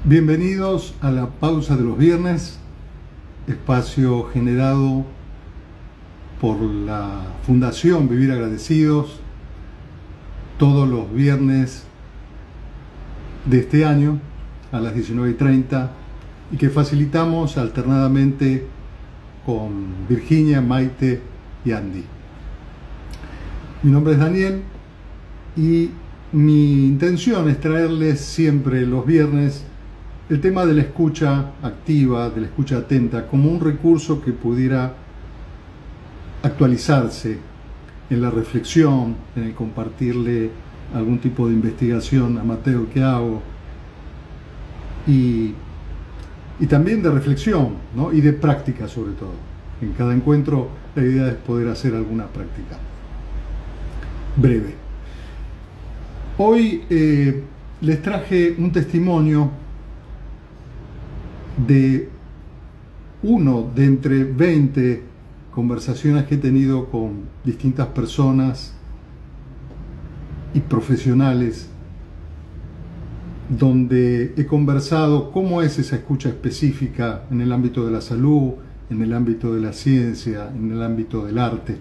Bienvenidos a la pausa de los viernes, espacio generado por la Fundación Vivir Agradecidos todos los viernes de este año a las 19:30 y que facilitamos alternadamente con Virginia, Maite y Andy. Mi nombre es Daniel y mi intención es traerles siempre los viernes el tema de la escucha activa, de la escucha atenta, como un recurso que pudiera actualizarse en la reflexión, en el compartirle algún tipo de investigación amateur que hago y también de reflexión, ¿no? Y de práctica sobre todo. En cada encuentro la idea es poder hacer alguna práctica breve. Hoy les traje un testimonio de uno de entre 20 conversaciones que he tenido con distintas personas y profesionales, donde he conversado cómo es esa escucha específica en el ámbito de la salud, en el ámbito de la ciencia, en el ámbito del arte.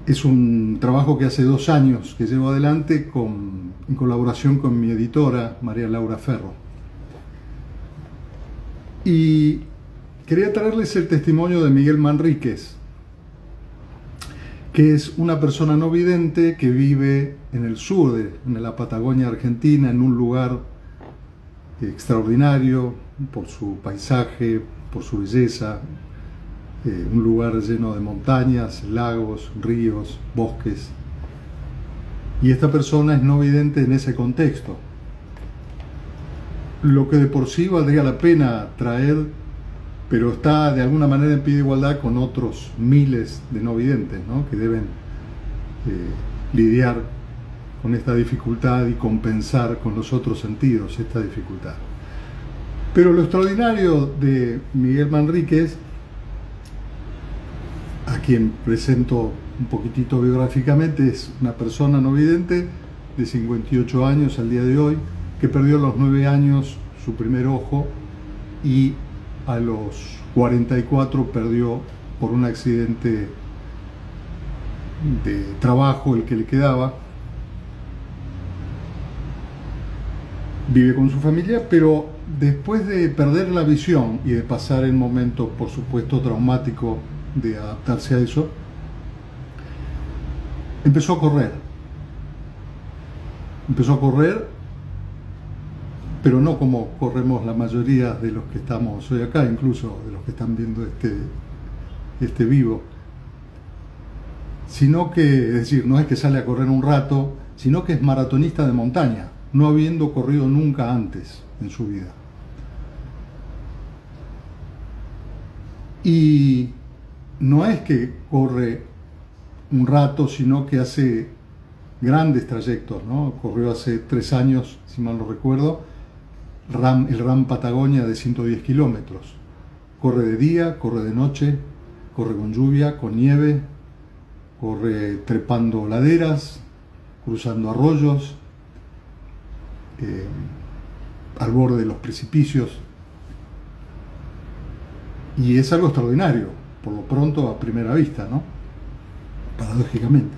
Es un trabajo que hace 2 años que llevo adelante en colaboración con mi editora, María Laura Ferro. Y quería traerles el testimonio de Miguel Manríquez, que es una persona no vidente que vive en el sur, en la Patagonia Argentina, en un lugar extraordinario por su paisaje, por su belleza. Un lugar lleno de montañas, lagos, ríos, bosques. Y esta persona es no vidente en ese contexto. Lo que de por sí valdría la pena traer, pero está de alguna manera en pie de igualdad con otros miles de no videntes, ¿no? Que deben lidiar con esta dificultad y compensar con los otros sentidos esta dificultad. Pero lo extraordinario de Miguel Manríquez, a quien presento un poquitito biográficamente, es una persona no vidente de 58 años al día de hoy, que perdió a los 9 años su primer ojo y a los 44 perdió por un accidente de trabajo el que le quedaba. Vive con su familia, pero después de perder la visión y de pasar el momento, por supuesto, traumático de adaptarse a eso, empezó a correr, pero no como corremos la mayoría de los que estamos hoy acá, incluso de los que están viendo este vivo, sino que, es decir, no es que sale a correr un rato, sino que es maratonista de montaña, no habiendo corrido nunca antes en su vida. Y no es que corre un rato, sino que hace grandes trayectos, ¿no? Corrió hace 3 años, si mal no recuerdo, el RAM Patagonia de 110 kilómetros. Corre de día, corre de noche, corre con lluvia, con nieve, corre trepando laderas, cruzando arroyos, al borde de los precipicios. Y es algo extraordinario, por lo pronto a primera vista, ¿no? Paradójicamente.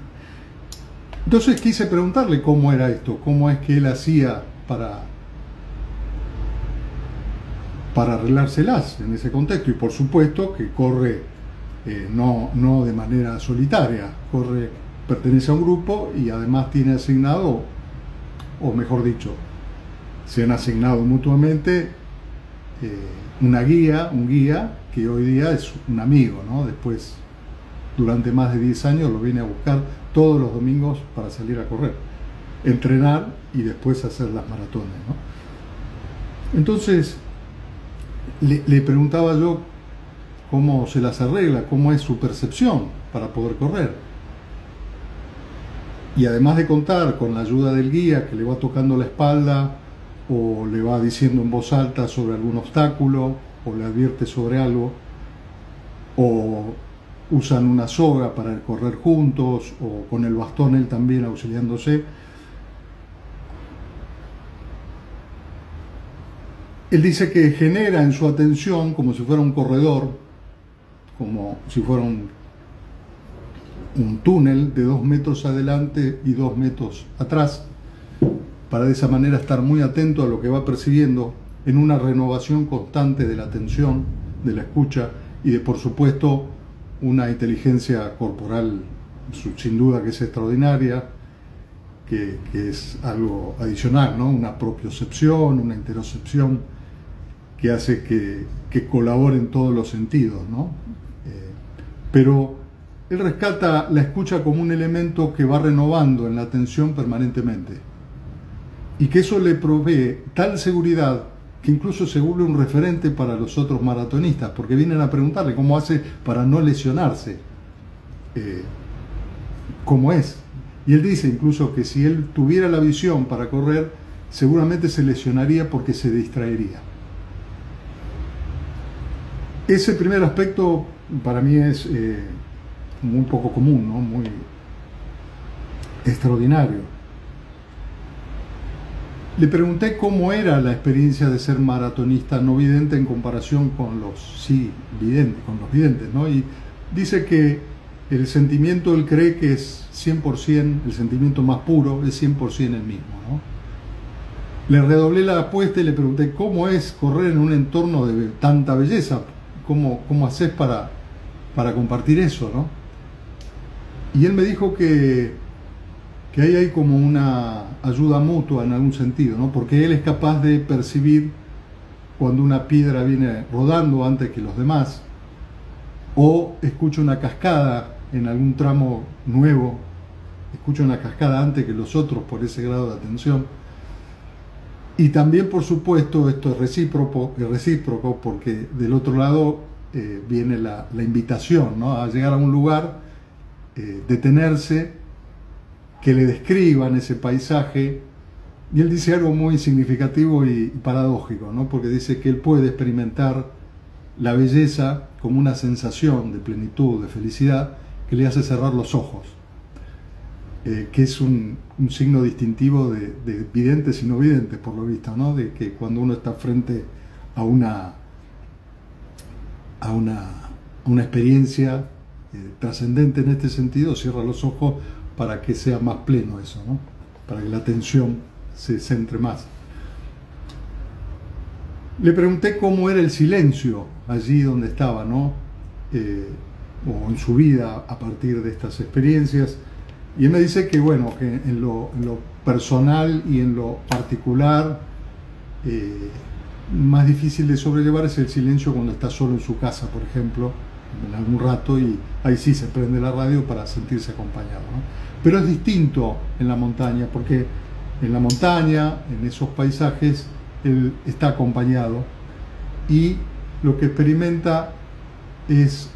Entonces quise preguntarle cómo era esto, cómo es que él hacía para arreglárselas en ese contexto. Y por supuesto que corre no de manera solitaria, pertenece a un grupo y además tiene asignado, o mejor dicho, se han asignado mutuamente un guía que hoy día es un amigo, ¿no? Después, durante más de 10 años, lo viene a buscar todos los domingos para salir a correr, entrenar y después hacer las maratones, ¿no? Entonces, le preguntaba yo cómo se las arregla, cómo es su percepción para poder correr. Y además de contar con la ayuda del guía que le va tocando la espalda o le va diciendo en voz alta sobre algún obstáculo o le advierte sobre algo, o usan una soga para correr juntos o con el bastón él también auxiliándose, Él dice que genera en su atención como si fuera un corredor, como si fuera un túnel de 2 metros adelante y 2 metros atrás, para de esa manera estar muy atento a lo que va percibiendo en una renovación constante de la atención, de la escucha y de, por supuesto, una inteligencia corporal sin duda que es extraordinaria, que es algo adicional, ¿no? Una propiocepción, una interocepción que hace que colabore en todos los sentidos, ¿no? Pero él rescata la escucha como un elemento que va renovando en la atención permanentemente y que eso le provee tal seguridad que incluso se vuelve un referente para los otros maratonistas, porque vienen a preguntarle cómo hace para no lesionarse, cómo es. Y él dice incluso que si él tuviera la visión para correr, seguramente se lesionaría porque se distraería. Ese primer aspecto para mí es muy poco común, ¿no? Muy extraordinario. Le pregunté cómo era la experiencia de ser maratonista no vidente en comparación con los videntes, ¿no? Y dice que el sentimiento, él cree que es 100%, el sentimiento más puro es 100% el mismo, ¿no? Le redoblé la apuesta y le pregunté cómo es correr en un entorno de tanta belleza, cómo haces para compartir eso, ¿no? Y él me dijo que ahí hay como una ayuda mutua en algún sentido, ¿no? Porque él es capaz de percibir cuando una piedra viene rodando antes que los demás, o escucha una cascada en algún tramo nuevo, escucha una cascada antes que los otros por ese grado de atención. Y también, por supuesto, esto es recíproco porque del otro lado viene la invitación, ¿no? A llegar a un lugar, detenerse, que le describan ese paisaje. Y él dice algo muy significativo y paradójico, ¿no? Porque dice que él puede experimentar la belleza como una sensación de plenitud, de felicidad, que le hace cerrar los ojos, que es un signo distintivo de videntes y no videntes, por lo visto, ¿no? De que cuando uno está frente a una experiencia trascendente en este sentido, cierra los ojos para que sea más pleno eso, ¿no? Para que la atención se centre más. Le pregunté cómo era el silencio allí donde estaba, ¿no? O en su vida a partir de estas experiencias. Y él me dice que, bueno, que en lo personal y en lo particular, más difícil de sobrellevar es el silencio cuando está solo en su casa, por ejemplo, en algún rato, y ahí sí se prende la radio para sentirse acompañado, ¿no? Pero es distinto en la montaña, porque en la montaña, en esos paisajes, él está acompañado y lo que experimenta es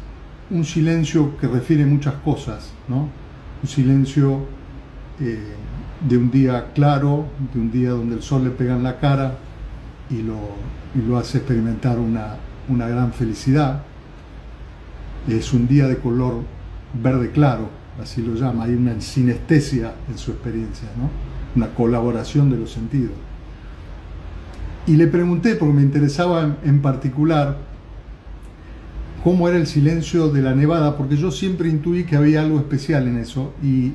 un silencio que refiere muchas cosas, ¿no? Un silencio de un día claro, de un día donde el sol le pega en la cara y lo hace experimentar una gran felicidad. Es un día de color verde claro, así lo llama, hay una sinestesia en su experiencia, ¿no? Una colaboración de los sentidos. Y le pregunté, porque me interesaba en particular, cómo era el silencio de la nevada, porque yo siempre intuí que había algo especial en eso, y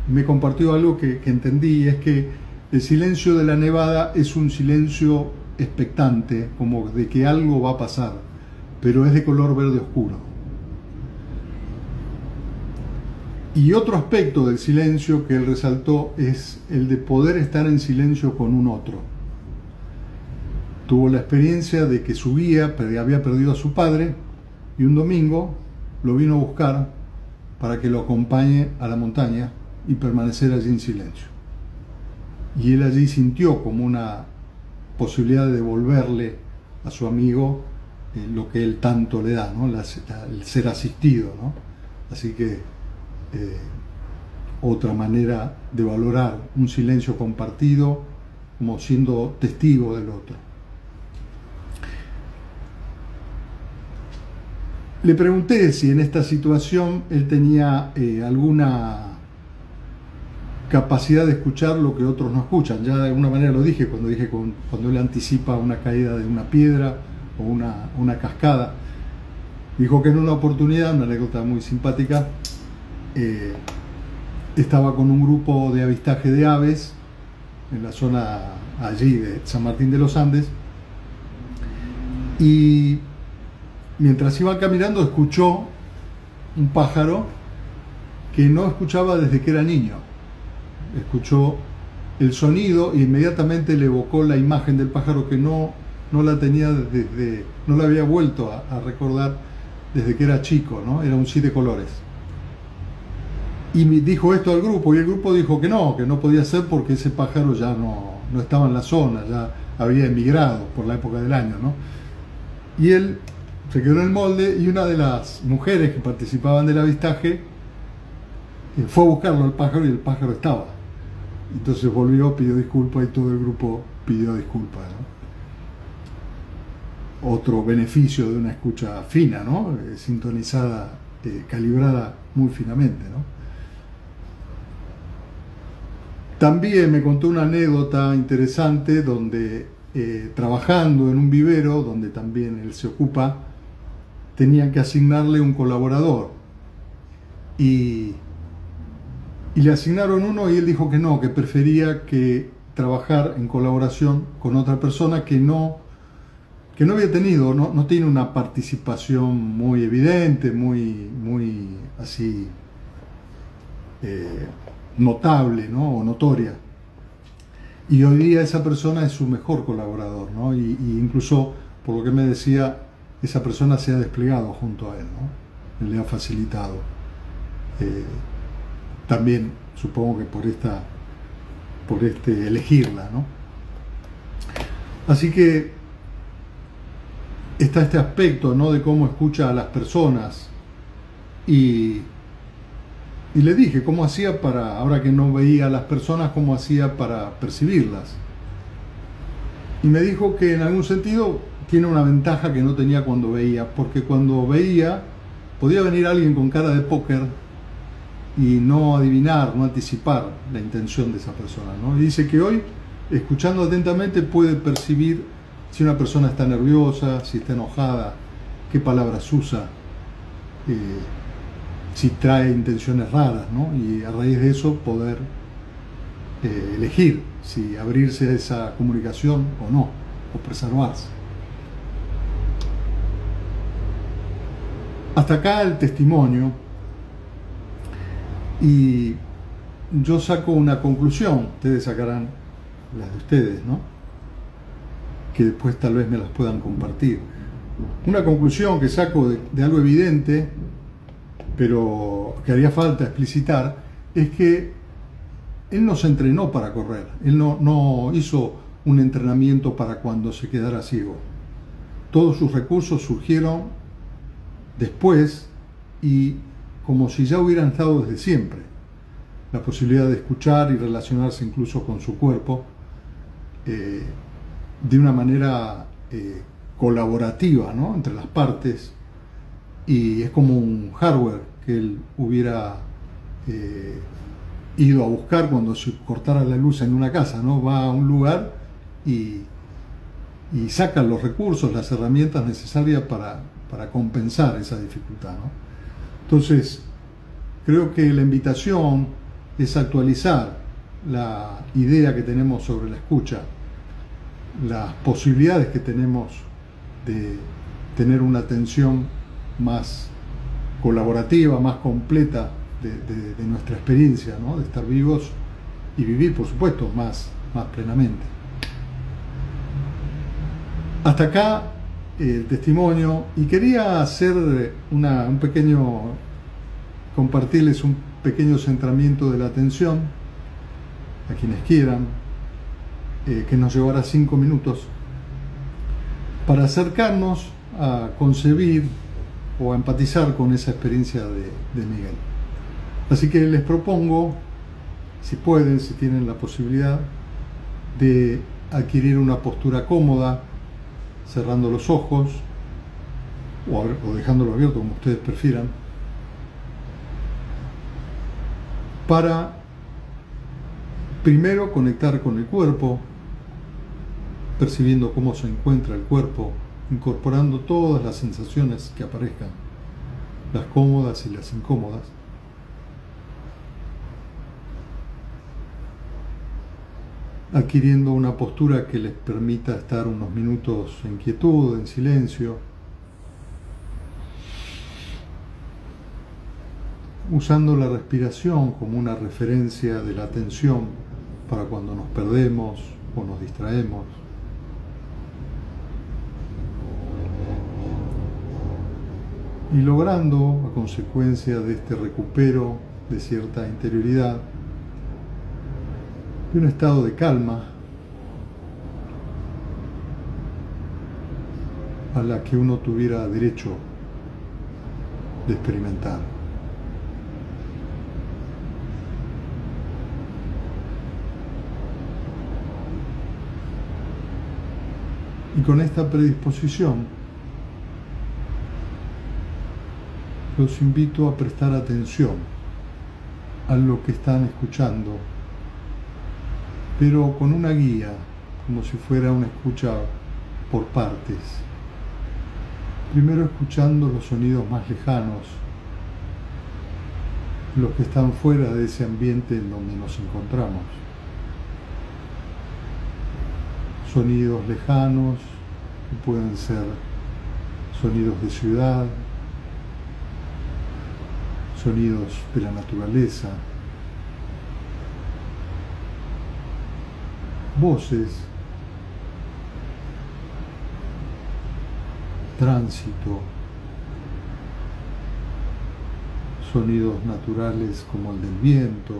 me compartió algo que entendí, y es que el silencio de la nevada es un silencio expectante, como de que algo va a pasar, pero es de color verde oscuro. Y otro aspecto del silencio que él resaltó es el de poder estar en silencio con un otro. Tuvo la experiencia de que su guía había perdido a su padre y un domingo lo vino a buscar para que lo acompañe a la montaña y permanecer allí en silencio. Y él allí sintió como una posibilidad de devolverle a su amigo lo que él tanto le da, ¿no? El ser asistido, ¿no? Así que otra manera de valorar un silencio compartido como siendo testigo del otro. Le pregunté si en esta situación él tenía alguna capacidad de escuchar lo que otros no escuchan. Ya de alguna manera lo dije cuando él anticipa una caída de una piedra o una cascada. Dijo que en una oportunidad, una anécdota muy simpática, estaba con un grupo de avistaje de aves en la zona allí de San Martín de los Andes, y mientras iba caminando escuchó un pájaro que no escuchaba desde que era niño. Escuchó el sonido e inmediatamente le evocó la imagen del pájaro que no la tenía no la había vuelto a recordar desde que era chico, ¿no? Era un 7 colores. Y me dijo esto al grupo, y el grupo dijo que no podía ser porque ese pájaro ya no estaba en la zona, ya había emigrado por la época del año, ¿no? Y él se quedó en el molde, y una de las mujeres que participaban del avistaje fue a buscarlo al pájaro, y el pájaro estaba. Entonces volvió, pidió disculpas, y todo el grupo pidió disculpas, ¿no? Otro beneficio de una escucha fina, ¿no? Sintonizada, calibrada muy finamente, ¿no? También me contó una anécdota interesante donde trabajando en un vivero, donde también él se ocupa, tenían que asignarle un colaborador. Y le asignaron uno, y él dijo que no, que prefería que trabajar en colaboración con otra persona que no había tenido, no tiene una participación muy evidente, muy así notable, ¿no? O notoria. Y hoy día esa persona es su mejor colaborador, ¿no? Y incluso, por lo que me decía, esa persona se ha desplegado junto a él, ¿no? Le ha facilitado. También supongo que por elegirla, ¿no? Así que está este aspecto, ¿no? De cómo escucha a las personas, y le dije cómo hacía ahora que no veía a las personas, cómo hacía para percibirlas. Y me dijo que en algún sentido tiene una ventaja que no tenía cuando veía, porque cuando veía podía venir alguien con cara de póker y no adivinar, no anticipar la intención de esa persona, ¿no? Y dice que hoy, escuchando atentamente, puede percibir si una persona está nerviosa, si está enojada, qué palabras usa, si trae intenciones raras, ¿no? Y a raíz de eso poder elegir si abrirse a esa comunicación o no, o preservarse. Hasta acá el testimonio, y yo saco una conclusión, ustedes sacarán las de ustedes, ¿no? Que después tal vez me las puedan compartir. Una conclusión que saco de algo evidente, pero que haría falta explicitar, es que él no se entrenó para correr, él no hizo un entrenamiento para cuando se quedara ciego. Todos sus recursos surgieron después, y como si ya hubieran estado desde siempre. La posibilidad de escuchar y relacionarse incluso con su cuerpo de una manera colaborativa, ¿no? Entre las partes, y es como un hardware que él hubiera ido a buscar cuando se cortara la luz en una casa, ¿no? Va a un lugar y saca los recursos, las herramientas necesarias para compensar esa dificultad, ¿no? Entonces, creo que la invitación es actualizar la idea que tenemos sobre la escucha, las posibilidades que tenemos de tener una atención más colaborativa, más completa de nuestra experiencia, ¿no? De estar vivos y vivir, por supuesto, más plenamente. Hasta acá el testimonio, y quería hacer compartirles un pequeño centramiento de la atención a quienes quieran, que nos llevará 5 minutos para acercarnos a concebir o a empatizar con esa experiencia de Miguel. Así que les propongo, si pueden, si tienen la posibilidad, de adquirir una postura cómoda, cerrando los ojos o dejándolo abierto, como ustedes prefieran, para Primero, conectar con el cuerpo, percibiendo cómo se encuentra el cuerpo, incorporando todas las sensaciones que aparezcan, las cómodas y las incómodas. Adquiriendo una postura que les permita estar unos minutos en quietud, en silencio, usando la respiración como una referencia de la atención para cuando nos perdemos o nos distraemos. Y logrando, a consecuencia de este recupero de cierta interioridad, de un estado de calma a la que uno tuviera derecho de experimentar. Y con esta predisposición, los invito a prestar atención a lo que están escuchando, pero con una guía, como si fuera una escucha por partes. Primero escuchando los sonidos más lejanos, los que están fuera de ese ambiente en donde nos encontramos. Sonidos lejanos, que pueden ser sonidos de ciudad, sonidos de la naturaleza, voces, tránsito, sonidos naturales como el del viento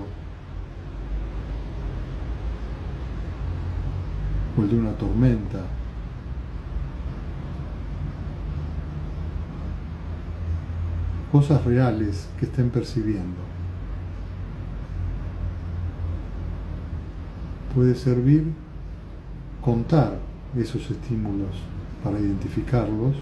o el de una tormenta. Cosas reales que estén percibiendo. Puede servir contar esos estímulos para identificarlos.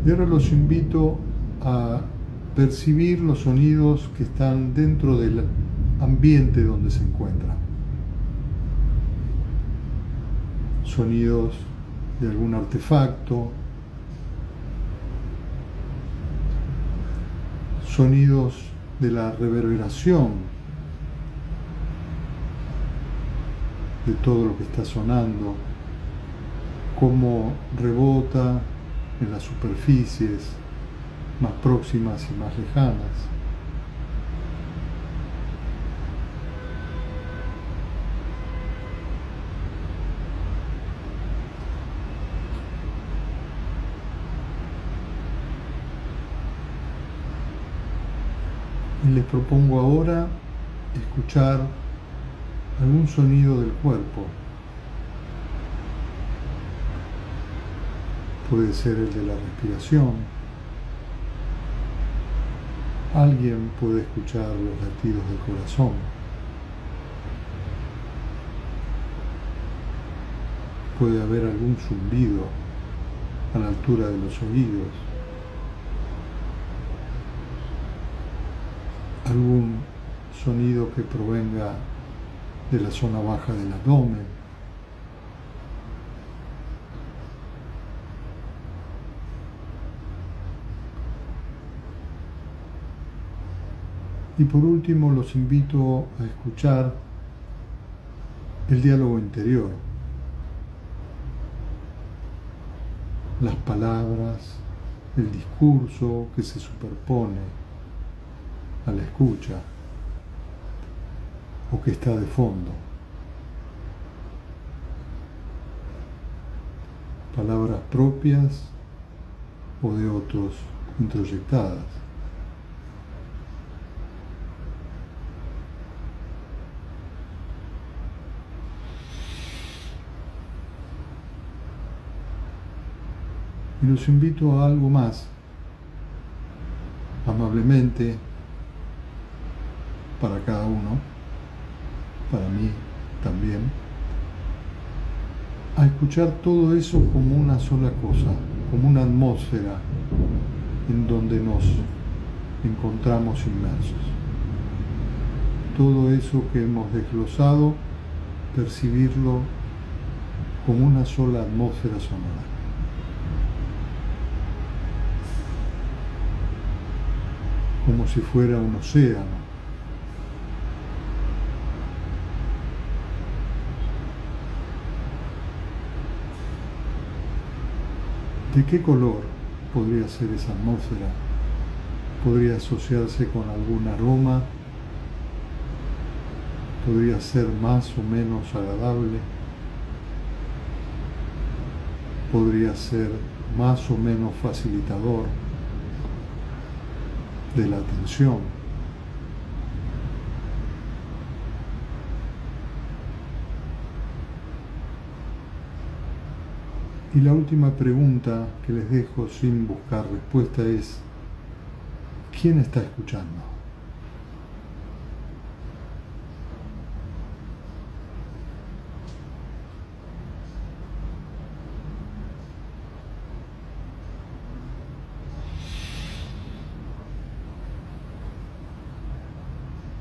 Y ahora los invito a percibir los sonidos que están dentro del ambiente donde se encuentran. Sonidos de algún artefacto, sonidos de la reverberación de todo lo que está sonando, cómo rebota en las superficies más próximas y más lejanas. Y les propongo ahora escuchar algún sonido del cuerpo. Puede ser el de la respiración. Alguien puede escuchar los latidos del corazón. Puede haber algún zumbido a la altura de los oídos. Algún sonido que provenga de la zona baja del abdomen. Y por último los invito a escuchar el diálogo interior, las palabras, el discurso que se superpone a la escucha o que está de fondo. Palabras propias o de otros introyectadas. Y los invito a algo más, amablemente, para cada uno, para mí también, a escuchar todo eso como una sola cosa, como una atmósfera en donde nos encontramos inmersos. Todo eso que hemos desglosado, percibirlo como una sola atmósfera sonora. Como si fuera un océano. ¿De qué color podría ser esa atmósfera? ¿Podría asociarse con algún aroma? ¿Podría ser más o menos agradable? ¿Podría ser más o menos facilitador de la atención? Y la última pregunta que les dejo sin buscar respuesta es: ¿quién está escuchando?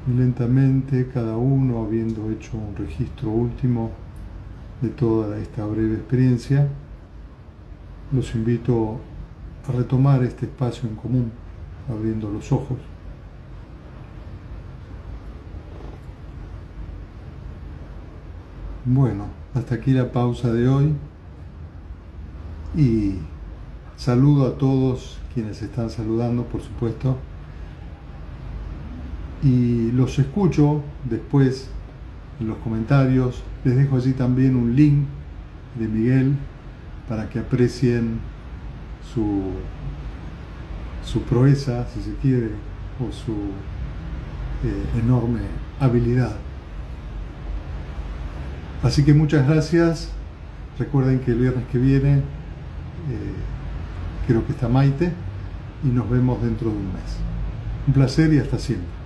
Y lentamente, cada uno habiendo hecho un registro último de toda esta breve experiencia, los invito a retomar este espacio en común, abriendo los ojos. Bueno, hasta aquí la pausa de hoy y saludo a todos quienes están saludando, por supuesto, y los escucho después en los comentarios. Les dejo allí también un link de Miguel para que aprecien su proeza, si se quiere, o su enorme habilidad. Así que muchas gracias. Recuerden que el viernes que viene creo que está Maite y nos vemos dentro de un mes. Un placer y hasta siempre.